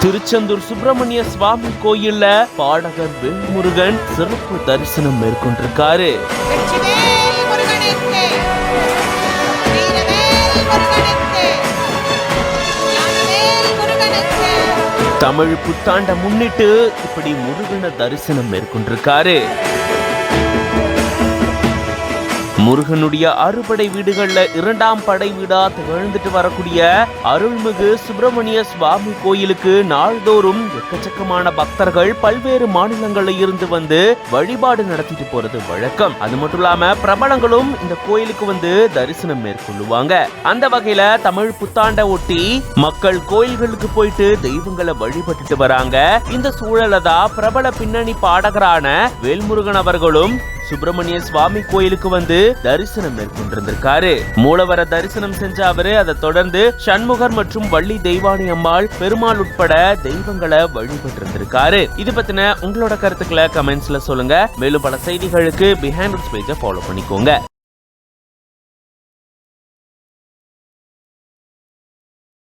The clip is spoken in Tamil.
திருச்செந்தூர் சுப்பிரமணிய சுவாமி கோயில்ல பாடகர் வேல்முருகன் சிறப்பு தரிசனம் மேற்கொண்டிருக்காரு. தமிழ் புத்தாண்ட முன்னிட்டு இப்படி முருகனை தரிசனம் மேற்கொண்டிருக்காரு. முருகனுடைய அறுபடை வீடுகள்ல 2ஆம் படை வீடா திகழ்ந்துட்டு வரக்கூடிய அருள்மிகு சுப்பிரமணிய சுவாமி கோயிலுக்கு நாள்தோறும் எக்கச்சக்கமான பக்தர்கள் பல்வேறு மாநிலங்கள்ல இருந்து வந்து வழிபாடு நடத்திட்டு போறது வழக்கம். அது மட்டும் இல்லாம பிரபலங்களும் இந்த கோயிலுக்கு வந்து தரிசனம் மேற்கொள்ளுவாங்க. அந்த வகையில தமிழ் புத்தாண்டை ஒட்டி மக்கள் கோயில்களுக்கு போயிட்டு தெய்வங்களை வழிபட்டுட்டு வராங்க. இந்த சூழல தான் பிரபல பின்னணி பாடகரான வேல்முருகன் அவர்களும் சுப்பிரமணிய சுவாமி கோயிலுக்கு வந்து தரிசனம் மேற்கொண்டிருந்திருக்காரு. மூலவர தரிசனம் செஞ்ச அவரு அதை தொடர்ந்து சண்முகர் மற்றும் வள்ளி தெய்வானை அம்மாள், பெருமாள் உட்பட தெய்வங்களை வழிபட்டு இருந்திருக்காரு. இது பத்தின உங்களோட கருத்துக்களை கமெண்ட்ஸ்ல சொல்லுங்க. மேலும் பல செய்திகளுக்கு பிஹைண்ட் பேஜை ஃபாலோ பண்ணிக்கோங்க.